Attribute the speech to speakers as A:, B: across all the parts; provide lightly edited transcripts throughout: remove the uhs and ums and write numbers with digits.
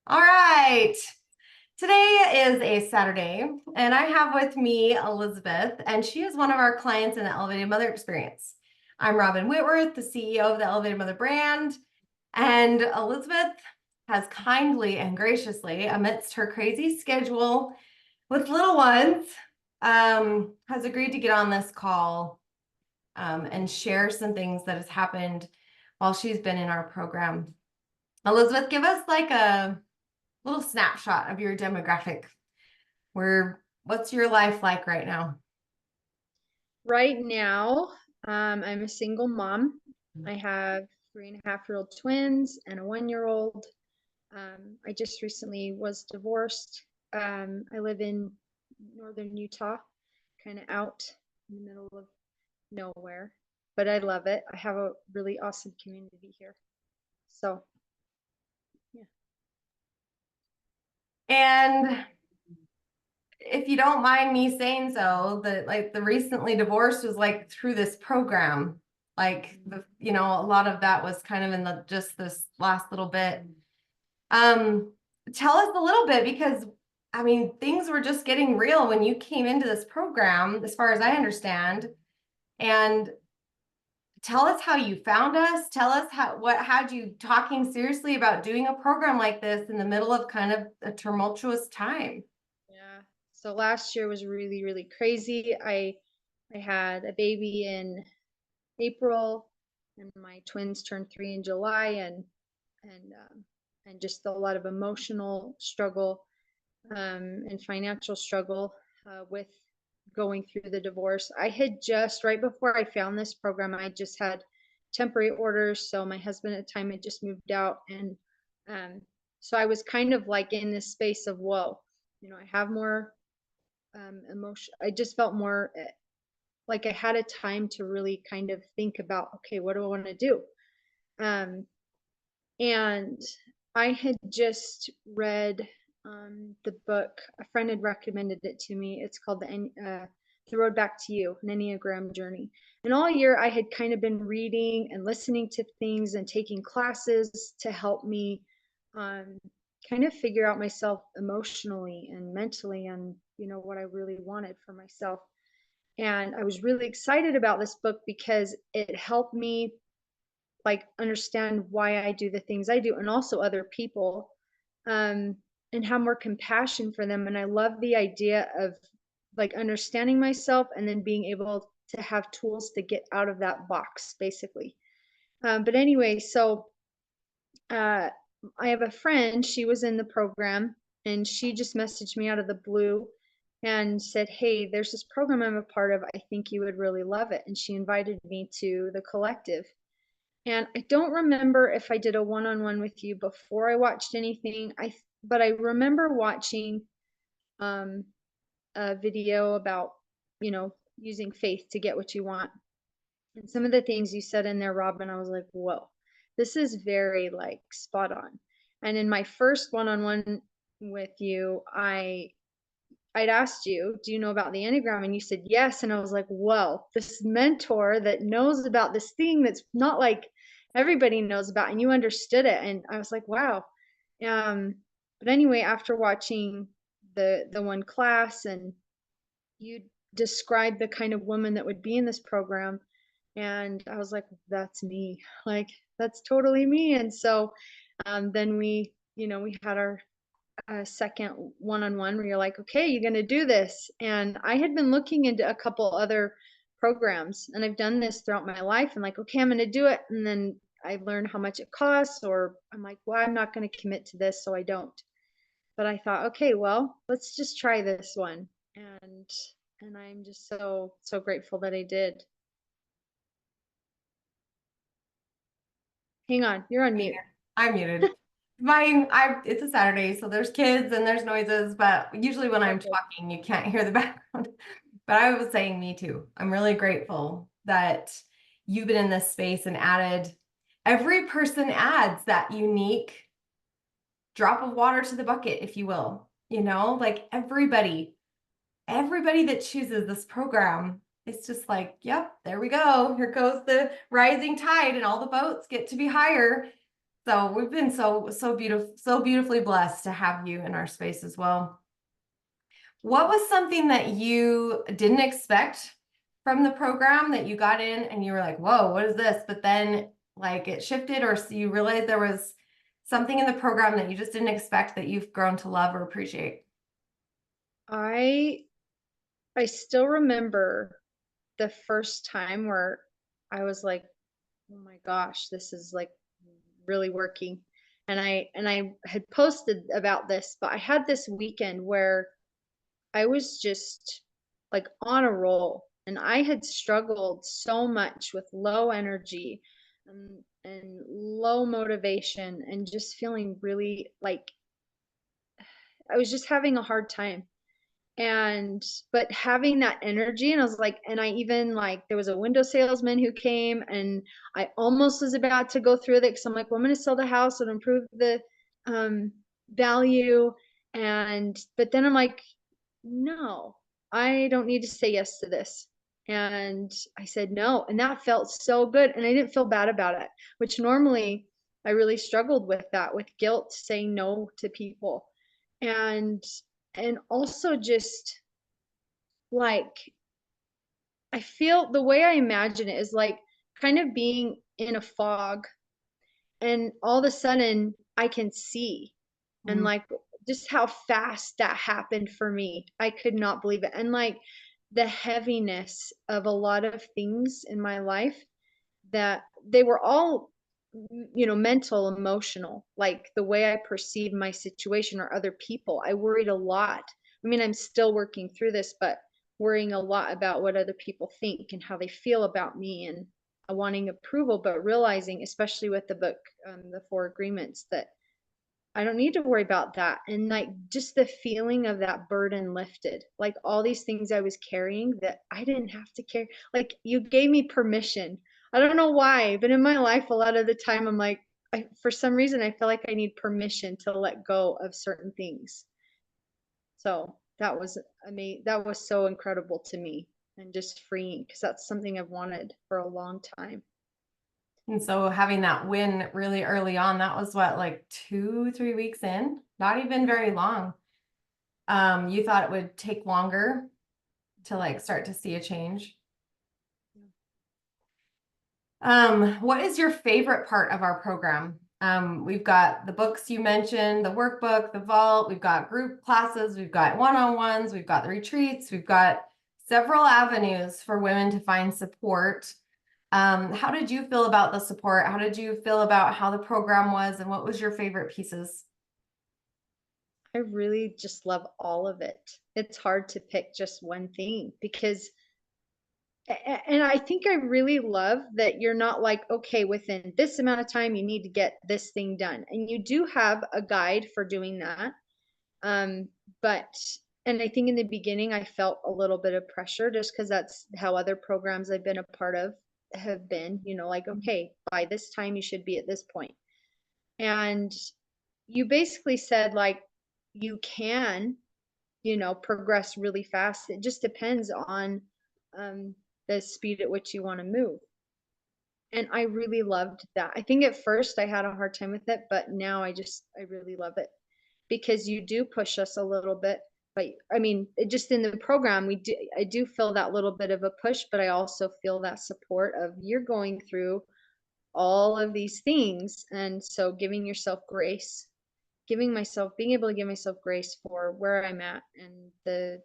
A: All right. Today is a Saturday, and I have with me Elizabeth, and she is one of our clients in the Elevated Mother Experience. I'm Robyn Whitworth, the CEO of the Elevated Mother brand, and Elizabeth has kindly and graciously, amidst her crazy schedule with little ones, has agreed to get on this call and share some things that has happened while she's been in our program. Elizabeth, give us like a little snapshot of your demographic. What's your life like right now?
B: Right now, I'm a single mom. I have 3.5-year-old twins and a 1-year-old. I just recently was divorced. I live in northern Utah, kind of out in the middle of nowhere, but I love it. I have a really awesome community here. So, yeah.
A: And if you don't mind me saying so, the recently divorced was like through this program. A lot of that was kind of in the just this last little bit. Tell us a little bit because I mean things were just getting real when you came into this program, as far as I understand. And tell us how you found us. Tell us what had you talking seriously about doing a program like this in the middle of kind of a tumultuous time.
B: Yeah. So last year was really, really crazy. I had a baby in April, and my twins turned 3 in July, and just a lot of emotional struggle and financial struggle with going through the divorce. I had just right before I found this program, I just had temporary orders. So my husband at the time had just moved out, and um, so I was kind of like in this space of whoa, I have more emotion. I just felt more like I had a time to really kind of think about, okay, what do I want to do? Um, and I had just read the book. A friend had recommended it to me. It's called The Road Back to You, an Enneagram Journey. And all year I had kind of been reading and listening to things and taking classes to help me um, kind of figure out myself emotionally and mentally, and what I really wanted for myself. And I was really excited about this book because it helped me like understand why I do the things I do, and also other people, um, and have more compassion for them. And I love the idea of like understanding myself and then being able to have tools to get out of that box, basically. But anyway, so uh, I have a friend, she was in the program, and she just messaged me out of the blue and said, "Hey, there's this program I'm a part of. I think you would really love it." And she invited me to the collective. And I don't remember if I did a one-on-one with you before I watched anything. But I remember watching um, a video about, using faith to get what you want. And some of the things you said in there, Robyn, I was like, whoa, this is very like spot on. And in my first one-on-one with you, I'd asked you, do you know about the Enneagram? And you said yes. And I was like, whoa, this mentor that knows about this thing that's not like everybody knows about, and you understood it. And I was like, wow. But anyway, after watching the one class, and you described the kind of woman that would be in this program, and I was like, that's me. Like, that's totally me. And so then we had our second one-on-one where you're like, okay, you're going to do this. And I had been looking into a couple other programs, and I've done this throughout my life, and like, okay, I'm going to do it. And then I learned how much it costs, or I'm like, well, I'm not going to commit to this, so I don't. But I thought, okay, well, let's just try this one. And I'm just so grateful that I did. Hang on, you're on mute.
A: I'm muted. It's a Saturday, so there's kids and there's noises, but usually when I'm
B: Okay.
A: talking, you can't hear the background. But I was saying me too. I'm really grateful that you've been in this space and every person adds that unique drop of water to the bucket, if you will. Like everybody that chooses this program, it's just like, yep, there we go. Here goes the rising tide, and all the boats get to be higher. So we've been so beautifully blessed to have you in our space as well. What was something that you didn't expect from the program that you got in and you were like, whoa, what is this? But then like it shifted, or so you realized there was something in the program that you just didn't expect that you've grown to love or appreciate?
B: I I still remember the first time where I was like, "Oh my gosh, this is like really working." And I had posted about this, but I had this weekend where I was just like on a roll, and I had struggled so much with low energy and low motivation and just feeling really like I was just having a hard time. And but having that energy, and I was like, and I even like there was a window salesman who came, and I almost was about to go through with it because I'm like, well, I'm going to sell the house and improve the um value. And but then I'm like, no, I don't need to say yes to this. And I said no, and that felt so good, and I didn't feel bad about it, which normally I really struggled with that, with guilt, saying no to people. And and also just like I feel the way I imagine it is like kind of being in a fog, and all of a sudden I can see, and
A: Mm.
B: like just how fast that happened for me. I could not believe it. And like the heaviness of a lot of things in my life, that they were all mental, emotional, like the way I perceive my situation or other people. I worried a lot. I mean, I'm still working through this, but worrying a lot about what other people think and how they feel about me, and wanting approval, but realizing, especially with the book, the Four Agreements, that I don't need to worry about that. And like just the feeling of that burden lifted, like all these things I was carrying that I didn't have to carry. Like you gave me permission. I don't know why, but in my life, a lot of the time, I'm like, for some reason, I feel like I need permission to let go of certain things. So that was that was so incredible to me, and just freeing, because that's something I've wanted for a long time.
A: And so having that win really early on, that was what, like 2, 3 weeks in, not even very long. You thought it would take longer to like start to see a change. What is your favorite part of our program? We've got the books you mentioned, the workbook, the vault, we've got group classes, we've got one-on-ones, we've got the retreats, we've got several avenues for women to find support. How did you feel about the support? How did you feel about how the program was, and what was your favorite pieces?
B: I really just love all of it. It's hard to pick just one thing, because and I think I really love that you're not like, okay, within this amount of time, you need to get this thing done. And you do have a guide for doing that. Um, but, and I think in the beginning, I felt a little bit of pressure just because that's how other programs I've been a part of have been, like, okay, by this time, you should be at this point. And you basically said, like, you can, progress really fast. It just depends on um, the speed at which you want to move. And I really loved that. I think at first I had a hard time with it, but now I really love it, because you do push us a little bit. But I mean, just in the program, I do feel that little bit of a push, but I also feel that support of you're going through all of these things. And so giving yourself grace, being able to give myself grace for where I'm at, and the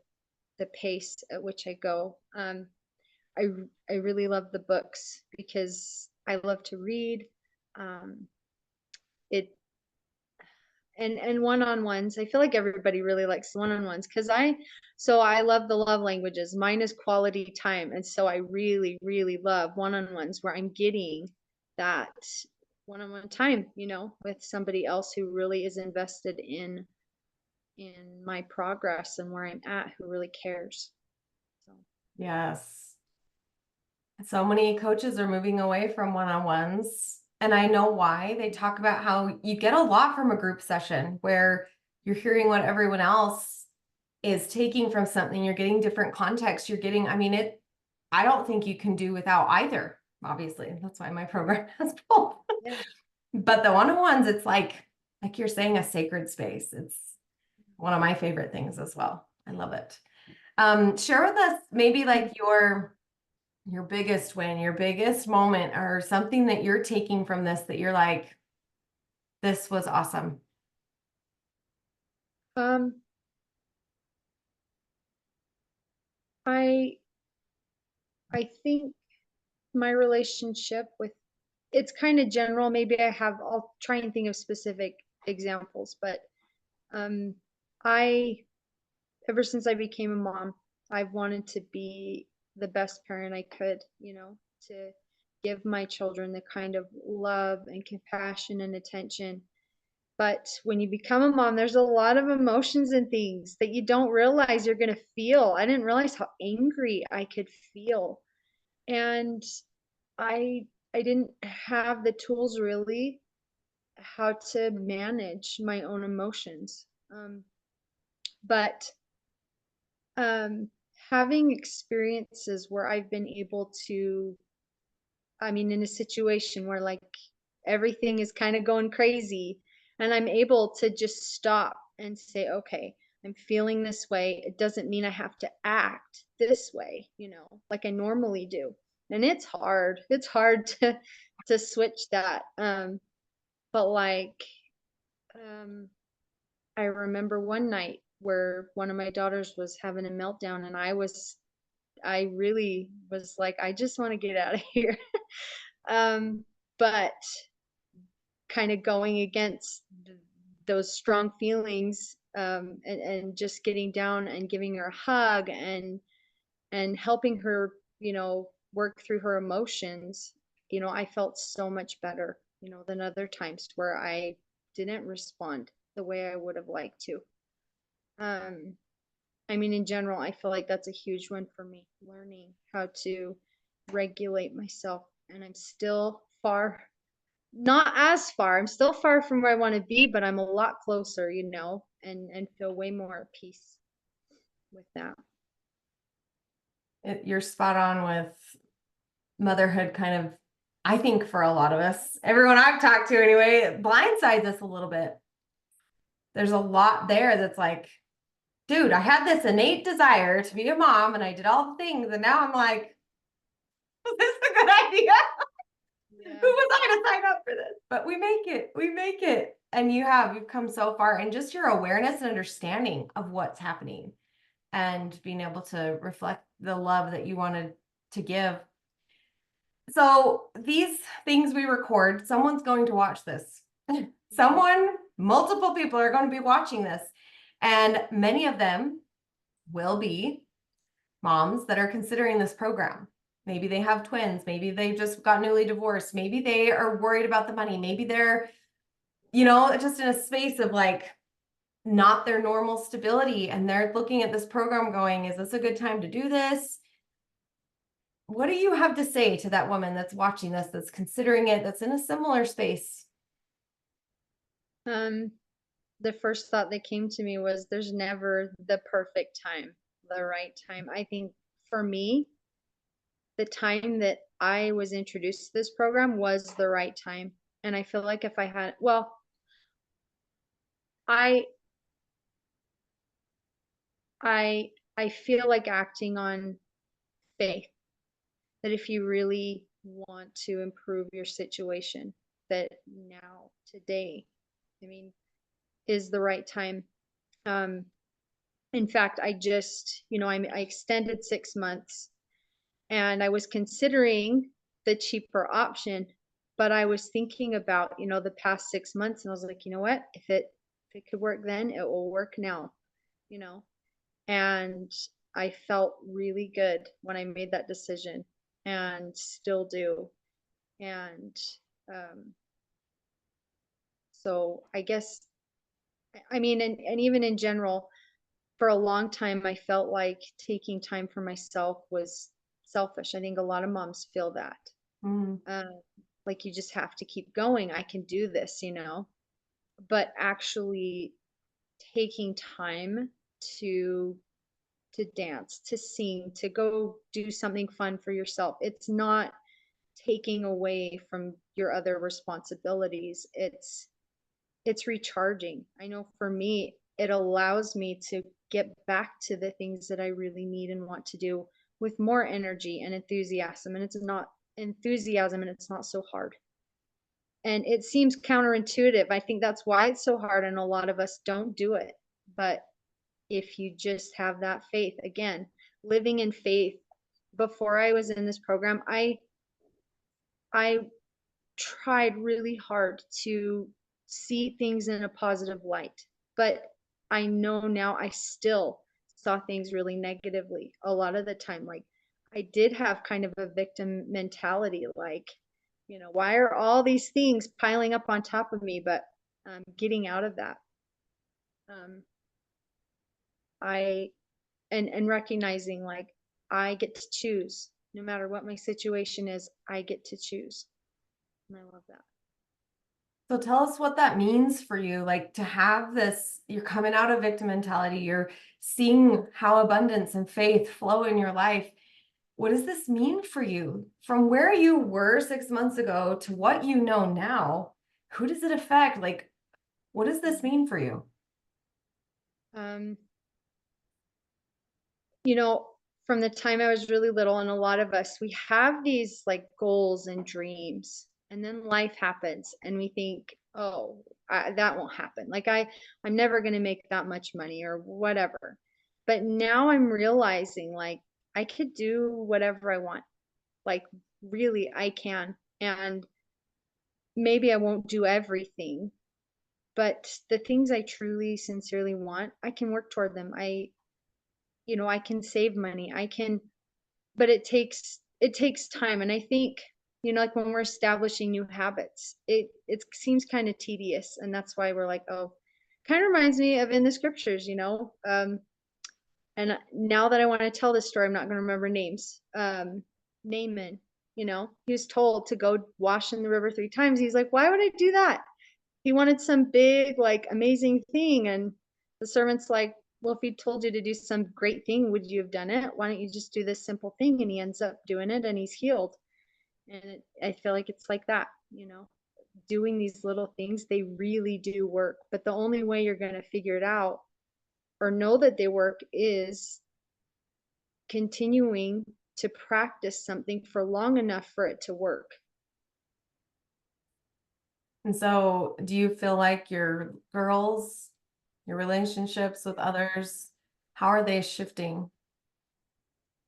B: pace at which I go. I I really love the books because I love to read. Um, it and one-on-ones. I feel like everybody really likes one-on-ones, because I love the love languages. Mine is quality time, and so I really really love one-on-ones where I'm getting that one-on-one time, with somebody else who really is invested in my progress and where I'm at, who really cares. So
A: Yes. So many coaches are moving away from one-on-ones, and I know why. They talk about how you get a lot from a group session where you're hearing what everyone else is taking from something. You're getting different context. I mean, I don't think you can do without either. Obviously, that's why my program has both.
B: yeah.
A: But the one-on-ones, it's like you're saying, a sacred space. It's one of my favorite things as well. I love it. Share with us maybe like your biggest win, your biggest moment, or something that you're taking from this that you're like, this was awesome.
B: Um, I I think my relationship with it's kind of general. Maybe I'll try and think of specific examples, but um, I ever since I became a mom, I've wanted to be the best parent I could, to give my children the kind of love and compassion and attention. But when you become a mom, there's a lot of emotions and things that you don't realize you're going to feel. I didn't realize how angry I could feel. And I I didn't have the tools really how to manage my own emotions. But having experiences where I've been able to, I mean, in a situation where like everything is kind of going crazy, and I'm able to just stop and say, okay, I'm feeling this way. It doesn't mean I have to act this way, like I normally do. And it's hard. It's hard to switch that. But like, um, I remember one night where one of my daughters was having a meltdown, and I really was like, I just want to get out of here. But kind of going against those strong feelings, and just getting down and giving her a hug and helping her, work through her emotions, I felt so much better, than other times where I didn't respond the way I would have liked to. Um, I mean, in general, I feel like that's a huge one for me, learning how to regulate myself. And I'm still not as far. I'm still far from where I want to be, but I'm a lot closer, and feel way more at peace with that.
A: You're spot on with motherhood kind of, I think for a lot of us, everyone I've talked to anyway, blindsides us a little bit. There's a lot there that's like, dude, I had this innate desire to be a mom and I did all the things. And now I'm like, is this a good idea? Who
B: Yeah.
A: was I to sign up for this? But we make it. We make it. And you've come so far. And just your awareness and understanding of what's happening and being able to reflect the love that you wanted to give. So these things we record, someone's going to watch this. Multiple people are going to be watching this. And many of them will be moms that are considering this program. Maybe they have twins. Maybe they just got newly divorced. Maybe they are worried about the money. Maybe they're, just in a space of like not their normal stability. And they're looking at this program going, is this a good time to do this? What do you have to say to that woman that's watching this, that's considering it, that's in a similar space?
B: Um, the first thought that came to me was there's never the perfect time, the right time. I think for me, the time that I was introduced to this program was the right time. And I feel like if I had, well, I I feel like acting on faith, that if you really want to improve your situation, that now, today, I mean, is the right time. Um, in fact, I just, I extended 6 months, and I was considering the cheaper option, but I was thinking about, the past 6 months, and I was like, you know what? If it could work then, it will work now, you know. And I felt really good when I made that decision, and still do. And um, so I guess, I mean, and even in general, for a long time, I felt like taking time for myself was selfish. I think a lot of moms feel that.
A: Mm.
B: Um, like you just have to keep going. I can do this, But actually taking time to to dance, to sing, to go do something fun for yourself. It's not taking away from your other responsibilities. It's recharging. I know for me, it allows me to get back to the things that I really need and want to do with more energy and enthusiasm. And it's not so hard. And it seems counterintuitive. I think that's why it's so hard and a lot of us don't do it. But if you just have that faith, again, living in faith. Before I was in this program, I tried really hard to see things in a positive light, but I know now I still saw things really negatively a lot of the time. Like I did have kind of a victim mentality, like, why are all these things piling up on top of me? But getting out of that, um, I and recognizing like I get to choose no matter what my situation is, I get to choose. And I love that.
A: So tell us what that means for you, like to have this, you're coming out of victim mentality, you're seeing how abundance and faith flow in your life. What does this mean for you? From where you were 6 months ago to what you know now, who does it affect? Like, what does this mean for you?
B: Um, you know, from the time I was really little, and a lot of us, we have these like goals and dreams, and then life happens, and we think, oh, that won't happen. Like I'm never going to make that much money or whatever. But now I'm realizing like I could do whatever I want. Like really, I can. And maybe I won't do everything, but the things I truly, sincerely want, I can work toward them. I can save money. But it takes time. And I think, like when we're establishing new habits, it seems kind of tedious. And that's why we're like, oh, kind of reminds me of in the scriptures. And now that I want to tell this story, I'm not going to remember names. Naaman, he was told to go wash in the river 3 times. He's like, why would I do that? He wanted some big, like, amazing thing. And the servant's like, well, if he told you to do some great thing, would you have done it? Why don't you just do this simple thing? And he ends up doing it and he's healed. And I feel like it's like that. Doing these little things, they really do work. But the only way you're going to figure it out or know that they work is continuing to practice something for long enough for it to work.
A: And so, do you feel like your girls, your relationships with others, how are they shifting?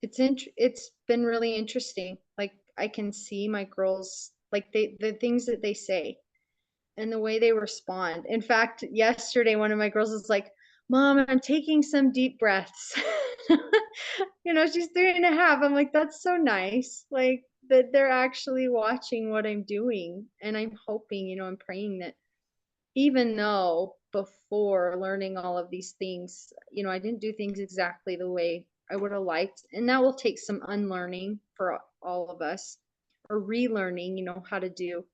B: It's been really interesting. Like I can see my girls, like the things that they say and the way they respond. In fact, yesterday one of my girls was like, Mom, I'm taking some deep breaths. She's 3.5. I'm like, that's so nice. Like that they're actually watching what I'm doing. And I'm hoping, I'm praying that even though before learning all of these things, I didn't do things exactly the way I would have liked. And that will take some unlearning for all of us, or relearning, how to do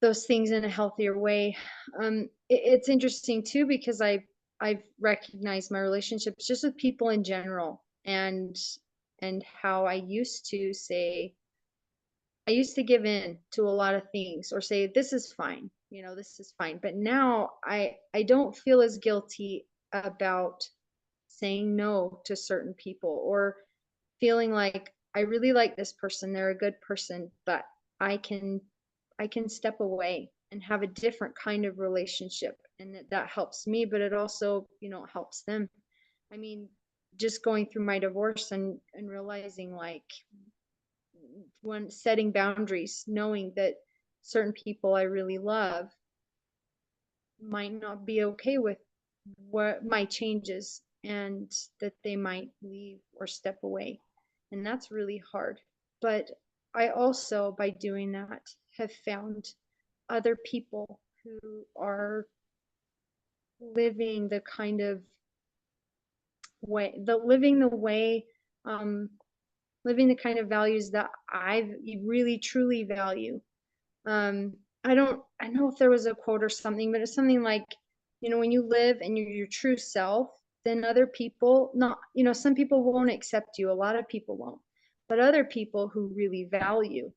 B: those things in a healthier way. It's interesting too, because I've recognized my relationships just with people in general, and how I used to give in to a lot of things or say, this is fine, this is fine. But now I don't feel as guilty about saying no to certain people, or feeling like I really like this person, they're a good person, but I can I can step away and have a different kind of relationship, and that helps me, but it also, helps them. I mean, just going through my divorce and realizing like when setting boundaries, knowing that certain people I really love might not be okay with what my changes, and that they might leave or step away. And that's really hard. But I also, by doing that, have found other people who are living the kind of way, um, living the kind of values that I really truly value. I know if there was a quote or something, but it's something like, when you live and you're your true self, then other people, not, some people won't accept you. A lot of people won't, but other people who really value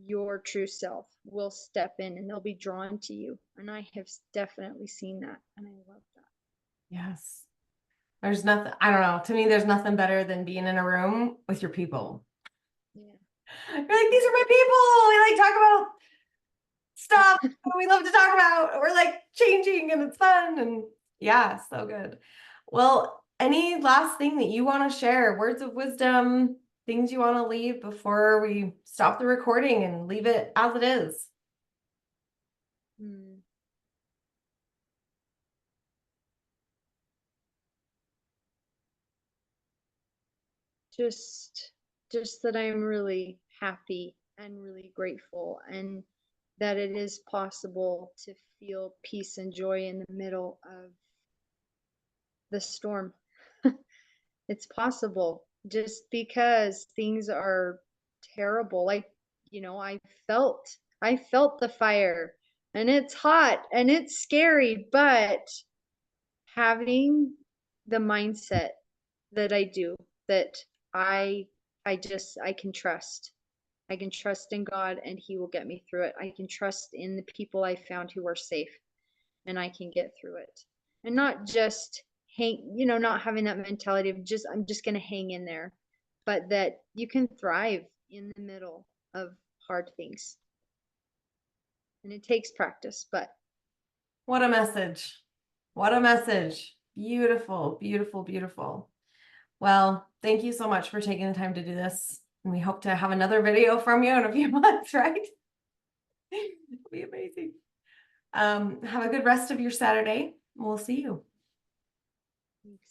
B: your true self will step in and they'll be drawn to you. And I have definitely seen that. And I love that.
A: Yes. There's nothing, I don't know. To me, there's nothing better than being in a room with your people.
B: Yeah.
A: You're like, these are my people. We like talk about stuff we love to talk about. We're like changing and it's fun. And yeah, so good. Well, any last thing that you want to share, words of wisdom, things you want to leave before we stop the recording and leave it as it is?
B: Hmm. Just just that I'm really happy and really grateful, and that it is possible to feel peace and joy in the middle of the storm. It's possible just because things are terrible. Like, I felt the fire, and it's hot and it's scary, but having the mindset that I do, that I I can trust. I can trust in God and He will get me through it. I can trust in the people I found who are safe and I can get through it. And not just not having that mentality of just I'm just gonna hang in there, but that you can thrive in the middle of hard things. And it takes practice, but
A: What a message. What a message. Beautiful, beautiful, beautiful. Well, thank you so much for taking the time to do this. And we hope to have another video from you in a few months, right? It'll be amazing. Have a good rest of your Saturday. We'll see you.